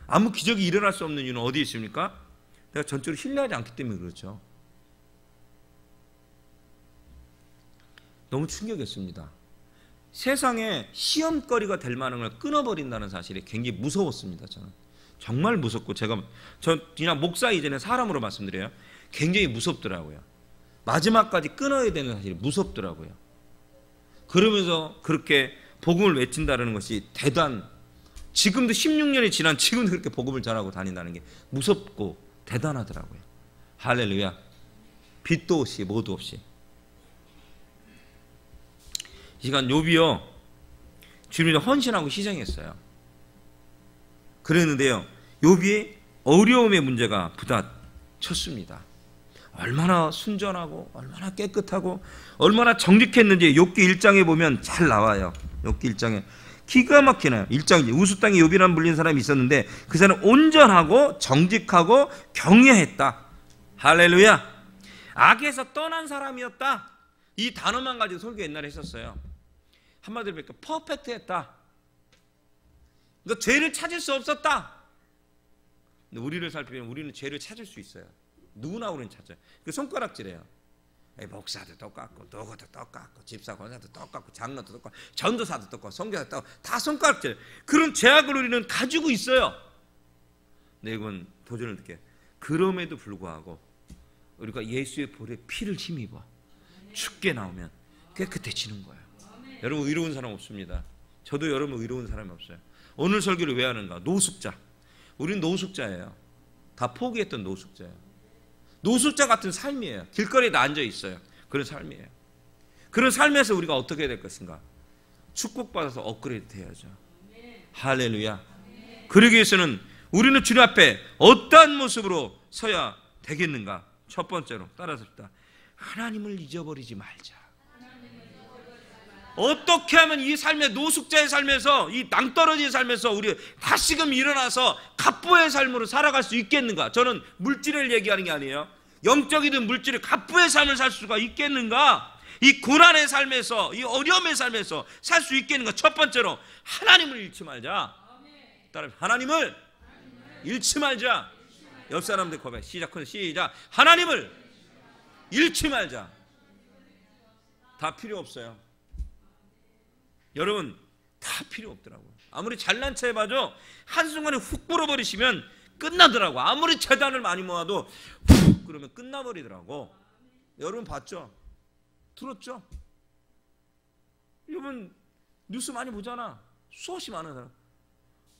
아무 기적이 일어날 수 없는 이유는 어디에 있습니까? 내가 전적으로 신뢰하지 않기 때문에 그렇죠. 너무 충격이었습니다. 세상에 시험거리가 될 만한 걸 끊어버린다는 사실이 굉장히 무서웠습니다. 저는 정말 무섭고 저 그냥 목사 이전에 사람으로 말씀드려요. 굉장히 무섭더라고요. 마지막까지 끊어야 되는 사실이 무섭더라고요. 그러면서 그렇게 복음을 외친다는 것이 지금도 16년이 지난 지금도 그렇게 복음을 전하고 다닌다는 게 무섭고 대단하더라고요. 할렐루야. 빛도 없이 뭐도 없이. 이 시간 욥이요, 주님을 헌신하고 희생했어요. 그랬는데요, 욥이 어려움의 문제가 부딪혔습니다. 얼마나 순전하고 얼마나 깨끗하고 얼마나 정직했는지 욥기 1장에 보면 잘 나와요. 욥기 1장에 기가 막히나요. 1장 우스 땅에 욥이라는 불린 사람이 있었는데 그 사람은 온전하고 정직하고 경외했다. 할렐루야. 악에서 떠난 사람이었다. 이 단어만 가지고 설교 옛날에 했었어요. 한마디로 뵙니까 퍼펙트했다. 그러니까 죄를 찾을 수 없었다. 근데 우리를 살피면 우리는 죄를 찾을 수 있어요. 누구나 우리는 찾아요. 그 손가락질이에요. 목사도 똑같고 누구도 똑같고 집사 권사도 똑같고 장로도 똑같고 전도사도 똑같고 선교사도 똑같고 다 손가락질. 그런 죄악을 우리는 가지고 있어요. 근데 이건 도전을 느껴요. 그럼에도 불구하고 우리가 예수의 볼에 피를 힘입어 죽게 나오면 깨끗해지는 거예요. 여러분 의로운 사람 없습니다. 저도 여러분 의로운 사람이 없어요. 오늘 설교를 왜 하는가? 노숙자. 우리는 노숙자예요. 다 포기했던 노숙자예요. 노숙자 같은 삶이에요. 길거리에 앉아 있어요. 그런 삶이에요. 그런 삶에서 우리가 어떻게 해야 될 것인가? 축복받아서 업그레이드 해야죠. 할렐루야. 그러기 위해서는 우리는 주님 앞에 어떠한 모습으로 서야 되겠는가? 첫 번째로 따라서 하나님을 잊어버리지 말자. 어떻게 하면 이 삶의 노숙자의 삶에서 이 낭떠러지의 삶에서 우리 다시금 일어나서 갑부의 삶으로 살아갈 수 있겠는가? 저는 물질을 얘기하는 게 아니에요. 영적이든 물질의 갑부의 삶을 살 수가 있겠는가? 이 고난의 삶에서 이 어려움의 삶에서 살 수 있겠는가? 첫 번째로 하나님을 잃지 말자. 따라 하나님을 잃지 말자. 옆 사람들 고백 시작. 하나님을 잃지 말자. 다 필요 없어요. 여러분 다 필요 없더라고요. 아무리 잘난 체 해봐도 한순간에 훅 불어버리시면 끝나더라고. 아무리 재단을 많이 모아도 훅 그러면 끝나버리더라고. 여러분 봤죠? 들었죠? 여러분 뉴스 많이 보잖아. 수없이 많은 사람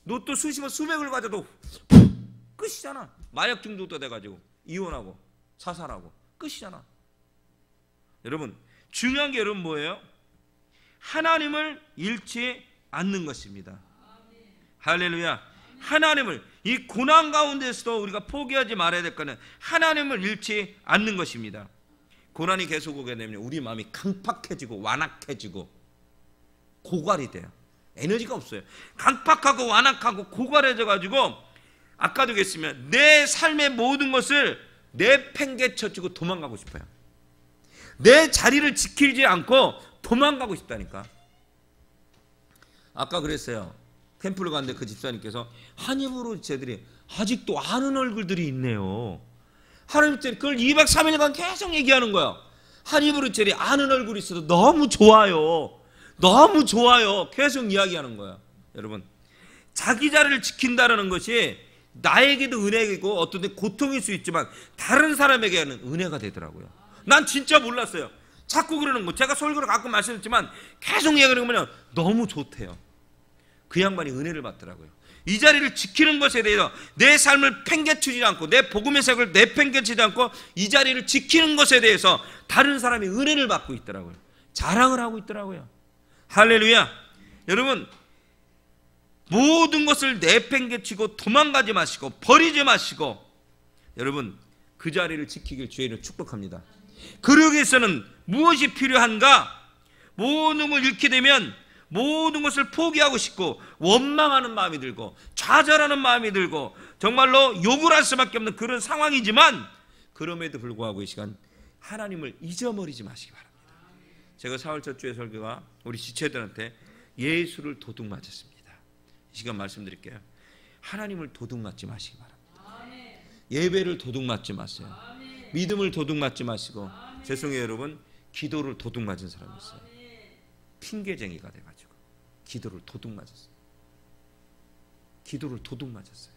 로또 수십억 수백을 가져도 끝이잖아. 마약 중독도 돼가지고 이혼하고 자살하고 끝이잖아. 여러분 중요한 게 여러분 뭐예요? 하나님을 잃지 않는 것입니다. 할렐루야. 하나님을 이 고난 가운데서도 우리가 포기하지 말아야 될 거는 하나님을 잃지 않는 것입니다. 고난이 계속 오게 되면 우리 마음이 강팍해지고 완악해지고 고갈이 돼요. 에너지가 없어요. 강팍하고 완악하고 고갈해져 가지고 아까도 그랬으면 내 삶의 모든 것을 내팽개쳐주고 도망가고 싶어요. 내 자리를 지키지 않고 도망가고 싶다니까. 아까 그랬어요. 캠프를 갔는데 그 집사님께서 한 입으로 쟤들이 아직도 아는 얼굴들이 있네요. 하나님 때 그걸 2박 3일간 계속 얘기하는 거야. 한 입으로 쟤들이 아는 얼굴이 있어도 너무 좋아요. 너무 좋아요. 계속 이야기하는 거야. 여러분, 자기 자리를 지킨다는 것이 나에게도 은혜이고 어떤 때 고통일 수 있지만 다른 사람에게는 은혜가 되더라고요. 난 진짜 몰랐어요. 자꾸 그러는 거. 제가 설교를 가끔 말씀했지만 계속 얘기하는 거면 너무 좋대요. 그 양반이 은혜를 받더라고요. 이 자리를 지키는 것에 대해서 내 삶을 팽개치지 않고 내 복음의 색을 내팽개치지 않고 이 자리를 지키는 것에 대해서 다른 사람이 은혜를 받고 있더라고요. 자랑을 하고 있더라고요. 할렐루야. 여러분, 모든 것을 내팽개치고 도망가지 마시고 버리지 마시고 여러분 그 자리를 지키길 주의를 축복합니다. 그러기 위해서는 무엇이 필요한가? 모든 걸 잃게 되면 모든 것을 포기하고 싶고 원망하는 마음이 들고 좌절하는 마음이 들고 정말로 욕을 할 수밖에 없는 그런 상황이지만 그럼에도 불구하고 이 시간 하나님을 잊어버리지 마시기 바랍니다. 제가 4월 첫 주에 설교가 우리 지체들한테 예수를 도둑 맞았습니다. 이 시간 말씀드릴게요. 하나님을 도둑 맞지 마시기 바랍니다. 예배를 도둑 맞지 마세요. 믿음을 도둑 맞지 마시고 죄송해요 여러분, 기도를 도둑 맞은 사람이 있어요. 핑계쟁이가 돼가지고 기도를 도둑 맞았어요. 기도를 도둑 맞았어요.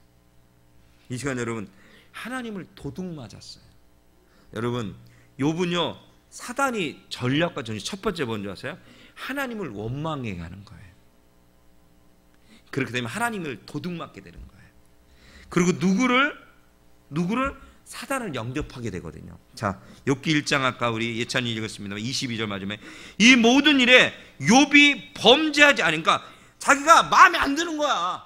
이 시간 여러분 하나님을 도둑 맞았어요. 여러분 욥은요 사단이 전략과 전시 첫 번째 뭔지 아세요? 하나님을 원망해 하는 거예요. 그렇게 되면 하나님을 도둑 맞게 되는 거예요. 그리고 누구를 사단을 영접하게 되거든요. 자, 욥기 1장 아까 우리 예찬이 읽었습니다. 22절 맞으면 이 모든 일에 욥이 범죄하지 않으니까 자기가 마음에 안 드는 거야.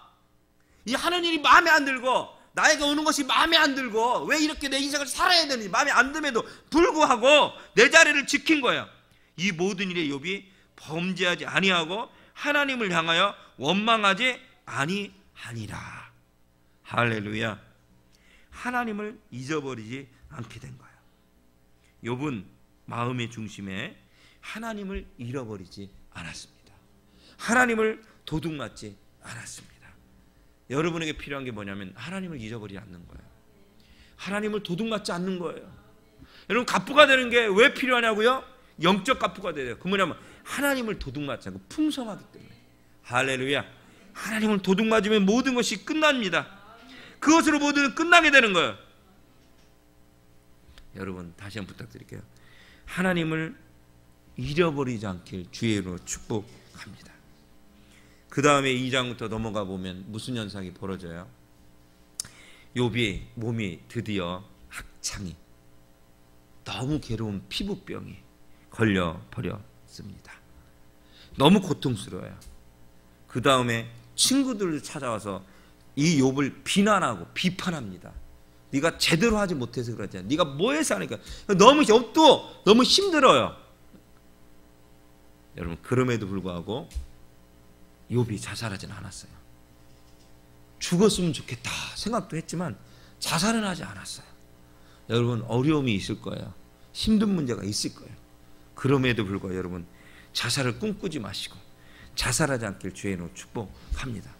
이 하는 일이 마음에 안 들고 나에게 오는 것이 마음에 안 들고 왜 이렇게 내 인생을 살아야 되는지 마음에 안 듦에도 불구하고 내 자리를 지킨 거야. 이 모든 일에 욥이 범죄하지 아니하고 하나님을 향하여 원망하지 아니하니라. 할렐루야. 하나님을 잊어버리지 않게 된 거예요. 욥은 마음의 중심에 하나님을 잃어버리지 않았습니다. 하나님을 도둑 맞지 않았습니다. 여러분에게 필요한 게 뭐냐면 하나님을 잊어버리지 않는 거예요. 하나님을 도둑 맞지 않는 거예요. 여러분 갑부가 되는 게 왜 필요하냐고요? 영적 갑부가 돼야 돼요. 그 뭐냐면 하나님을 도둑 맞지 않고 풍성하기 때문에. 할렐루야. 하나님을 도둑 맞으면 모든 것이 끝납니다. 그것으로 모든 끝나게 되는 거예요. 여러분 다시 한번 부탁드릴게요. 하나님을 잃어버리지 않길 주의로 축복합니다. 그 다음에 2장부터 넘어가 보면 무슨 현상이 벌어져요? 욥이 몸이 드디어 학창이 너무 괴로운 피부병이 걸려버렸습니다. 너무 고통스러워요. 그 다음에 친구들 찾아와서 이 욥을 비난하고 비판합니다. 네가 제대로 하지 못해서 그러지. 네가 뭐 해서 하니까 너무 욥도 너무 힘들어요. 여러분 그럼에도 불구하고 욥이 자살하지는 않았어요. 죽었으면 좋겠다 생각도 했지만 자살은 하지 않았어요. 여러분 어려움이 있을 거예요. 힘든 문제가 있을 거예요. 그럼에도 불구하고 여러분 자살을 꿈꾸지 마시고 자살하지 않길 주의 이름으로 축복합니다.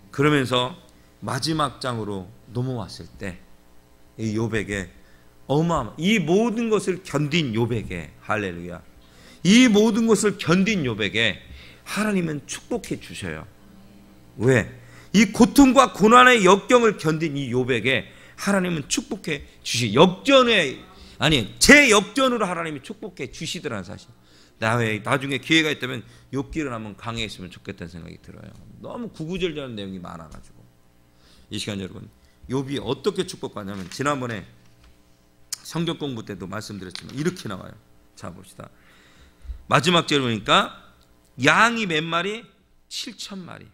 그러면서 마지막 장으로 넘어왔을 때 이 욥에게 어마어마한 이 모든 것을 견딘 욥에게 할렐루야. 이 모든 것을 견딘 욥에게 하나님은 축복해 주셔요. 왜? 이 고통과 고난의 역경을 견딘 이 욥에게 하나님은 축복해 주시. 제 역전으로 하나님이 축복해 주시더라는 사실. 나중에 기회가 있다면 욥기를 한번 강의했으면 좋겠다는 생각이 들어요. 너무 구구절절한 내용이 많아가지고. 이 시간 여러분 욥이 어떻게 축복받냐면 지난번에 성경 공부 때도 말씀드렸지만 이렇게 나와요. 자 봅시다. 마지막 절에 보니까 양이 몇 마리? 7,000마리.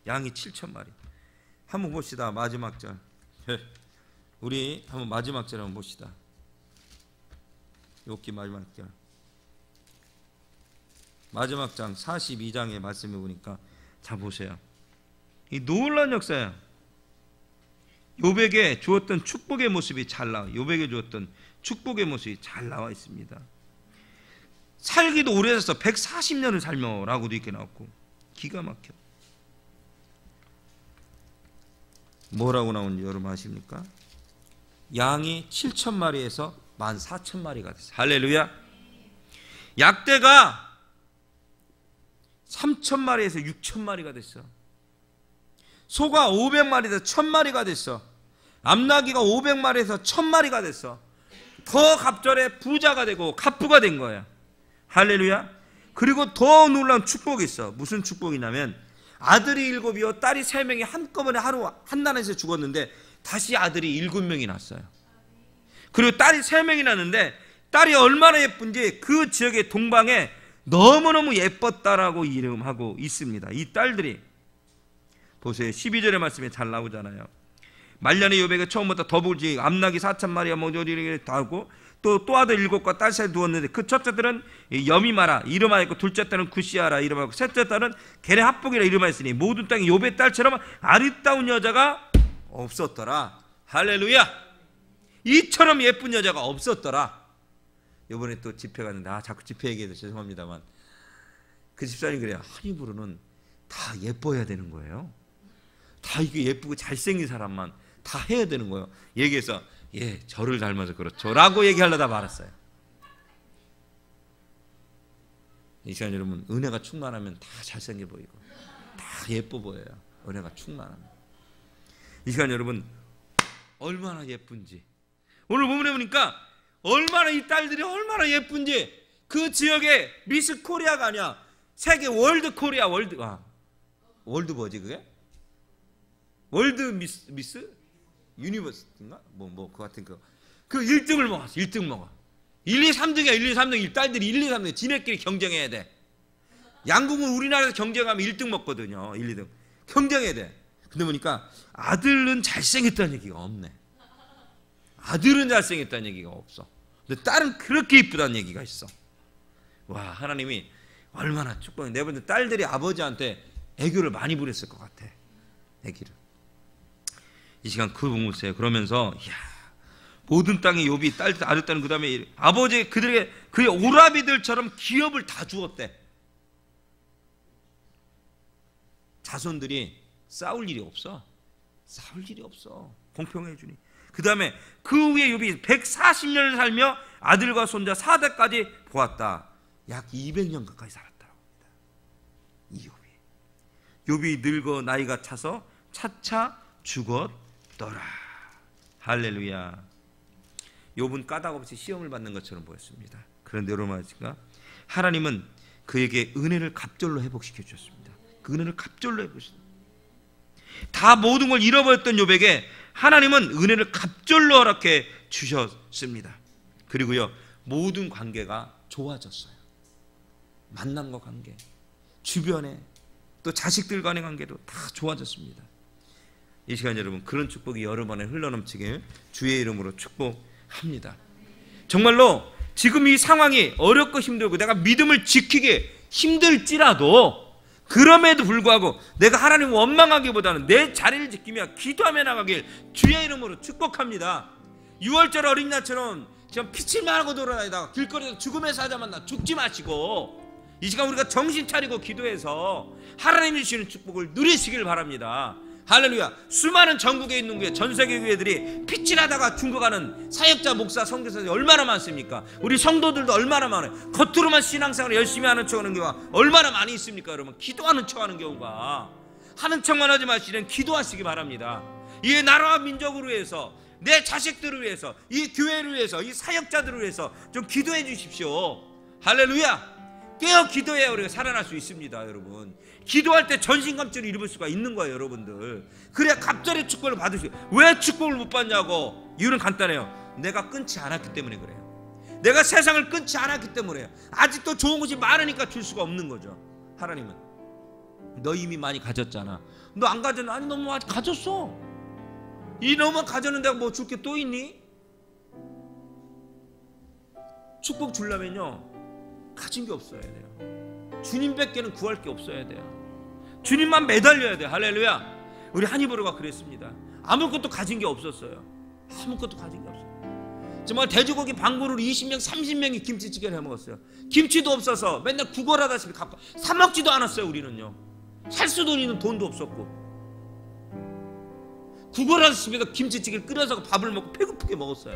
양이 7,000마리. 한번 봅시다. 마지막 절. 우리 한번 마지막 절 한번 봅시다. 욥기 마지막 절. 마지막 장 42장의 말씀해 보니까 자 보세요. 이 놀라운 역사야. 욥에게 주었던 축복의 모습이 잘 나와. 욥에게 주었던 축복의 모습이 잘 나와 있습니다. 살기도 오래 살았어. 140년을 살며라고도 이렇게 나왔고 기가 막혀. 뭐라고 나오는지 여러분 아십니까? 양이 7,000마리에서 14,000마리가 됐어요. 할렐루야. 약대가 3,000마리에서 6,000마리가 됐어. 소가 500마리에서 1,000마리가 됐어. 암나귀가 500마리에서 1,000마리가 됐어. 더 갑절에 부자가 되고 갑부가 된 거야. 할렐루야. 그리고 더 놀라운 축복이 있어. 무슨 축복이냐면 아들이 7이요 딸이 3명이 한꺼번에 하루 한나라에서 죽었는데 다시 아들이 7명이 났어요. 그리고 딸이 3명이 났는데 딸이 얼마나 예쁜지 그 지역의 동방에 너무너무 예뻤다라고 이름하고 있습니다. 이 딸들이 보세요. 12절의 말씀에 잘 나오잖아요. 말년에 욥에게 처음부터 더불지 암나귀 4,000마리와 모조리 다 하고 또 아들 7과 딸 셋 두었는데 그 첫째 딸은 여미마라 이름하였고 둘째 딸은 구시아라 이름하였고 셋째 딸은 게레 합복이라 이름하였으니 모든 땅에 욥의 딸처럼 아름다운 여자가 없었더라. 할렐루야. 이처럼 예쁜 여자가 없었더라. 이번에 또 집회 갔는데 자꾸 집회 얘기해서 죄송합니다만 그 집사님 그래요. 한 입으로는 다 예뻐야 되는 거예요. 다 이게 예쁘고 잘생긴 사람만 다 해야 되는 거예요. 얘기해서 예 저를 닮아서 그렇죠 라고 얘기하려다 말았어요. 이 시간 여러분 은혜가 충만하면 다 잘생겨 보이고 다 예뻐 보여요. 은혜가 충만하면. 이 시간 여러분 얼마나 예쁜지 오늘 본문에 보니까 얼마나 이 딸들이 얼마나 예쁜지 그 지역의 미스 코리아가 아니야. 세계 월드 코리아 월드 뭐지 그게? 월드 미스? 유니버스인가? 뭐 그 같은 그 1등을 먹었어. 1등 먹어. 1, 2, 3등이야. 1, 2, 3등. 이 딸들이 1, 2, 3등. 지네끼리 경쟁해야 돼. 양궁은 우리나라에서 경쟁하면 1등 먹거든요. 1, 2등. 경쟁해야 돼. 근데 보니까 아들은 잘생겼다는 얘기가 없네. 아들은 잘생겼다는 얘기가 없어. 근데 딸은 그렇게 이쁘다는 얘기가 있어. 와, 하나님이 얼마나 축복해. 내 번째 딸들이 아버지한테 애교를 많이 부렸을 것 같아. 애기를. 이 시간 그 보세요. 그러면서 이야, 모든 땅의 욥이 아들 딸은 그 다음에 아버지 그들에게 그의 오라비들처럼 기업을 다 주었대. 자손들이 싸울 일이 없어. 싸울 일이 없어. 공평해 주니. 그 다음에 그 후에 욥이 140년을 살며 아들과 손자 4대까지 보았다. 약 200년 가까이 살았다고 합니다. 이 욥이 늙어 나이가 차서 차차 죽었더라. 할렐루야. 욥은 까닭없이 시험을 받는 것처럼 보였습니다. 그런데 여러분 아십니까? 하나님은 그에게 은혜를 갑절로 회복시켜 주셨습니다. 그 은혜를 갑절로 회복시켰습니다. 다 모든 걸 잃어버렸던 욥에게 하나님은 은혜를 갑절로 허락해 주셨습니다. 그리고요 모든 관계가 좋아졌어요. 만남과 관계, 주변에 또 자식들 간의 관계도 다 좋아졌습니다. 이 시간 여러분 그런 축복이 여러 번에 흘러넘치길 주의 이름으로 축복합니다. 정말로 지금 이 상황이 어렵고 힘들고 내가 믿음을 지키기 힘들지라도 그럼에도 불구하고 내가 하나님을 원망하기보다는 내 자리를 지키며 기도하며 나가길 주의 이름으로 축복합니다. 6월절 어린 날처럼 지금 피칠만 하고 돌아다니다가 길거리에서 죽음의 사자 만나 죽지 마시고 이 시간 우리가 정신 차리고 기도해서 하나님이 주시는 축복을 누리시길 바랍니다. 할렐루야. 수많은 전국에 있는 교회, 전세계 교회들이 피칠하다가 죽어가는 사역자, 목사, 선교사들이 얼마나 많습니까? 우리 성도들도 얼마나 많아요. 겉으로만 신앙생활을 열심히 하는 척하는 경우가 얼마나 많이 있습니까? 여러분 기도하는 척하는 경우가. 하는 척만 하지 마시는 기도하시기 바랍니다. 이 나라와 민족을 위해서, 내 자식들을 위해서, 이 교회를 위해서, 이 사역자들을 위해서 좀 기도해 주십시오. 할렐루야. 깨어 기도해야 우리가 살아날 수 있습니다. 여러분 기도할 때 전신갑주를 입을 수가 있는 거예요. 여러분들 그래야 갑절의 축복을 받으시고. 왜 축복을 못 받냐고? 이유는 간단해요. 내가 끊지 않았기 때문에 그래요. 내가 세상을 끊지 않았기 때문에요. 아직도 좋은 것이 많으니까 줄 수가 없는 거죠. 하나님은 너 이미 많이 가졌잖아. 너 안 가졌나? 아니 너무 많이 가졌어. 이 너무 가졌는데 뭐 줄 게 또 있니? 축복 주려면요 가진 게 없어야 돼요. 주님밖에는 구할 게 없어야 돼요. 주님만 매달려야 돼요. 할렐루야. 우리 한이브로가 그랬습니다. 아무것도 가진 게 없었어요. 아무것도 가진 게 없어요. 정말 돼지고기 방구를 20명 30명이 김치찌개를 해먹었어요. 김치도 없어서 맨날 구걸하다시피 갖고 사 먹지도 않았어요. 우리는요, 살 수도 있는 돈도 없었고 구걸하다시피 김치찌개를 끓여서 밥을 먹고 배고프게 먹었어요.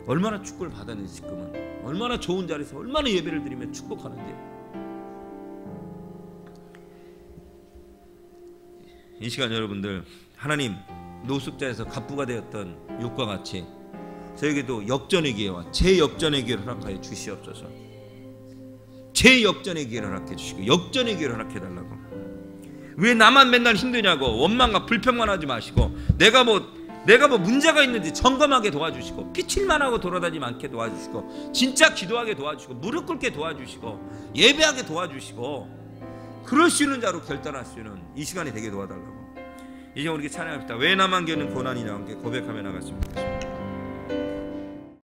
얼마나 축복을 받았는지, 지금은 얼마나 좋은 자리에서 얼마나 예배를 드리며 축복하는지. 이 시간 여러분들, 하나님 노숙자에서 갑부가 되었던 욥과 같이 저에게도 역전의 기회와 제역전의 기회를 허락하여 주시옵소서. 제역전의 기회를 허락해 주시고 역전의 기회를 허락해 달라고. 왜 나만 맨날 힘드냐고 원망과 불평만 하지 마시고 내가 뭐 문제가 있는지 점검하게 도와주시고 피칠만 하고 돌아다니지 않게 도와주시고 진짜 기도하게 도와주시고 무릎 꿇게 도와주시고 예배하게 도와주시고 그럴 수 있는 자로 결단할 수 있는 이 시간이 되게 도와달라고. 이제 우리 찬양합시다. 왜 나만 겪는 고난이냐 함께 고백하며 나갔습니다.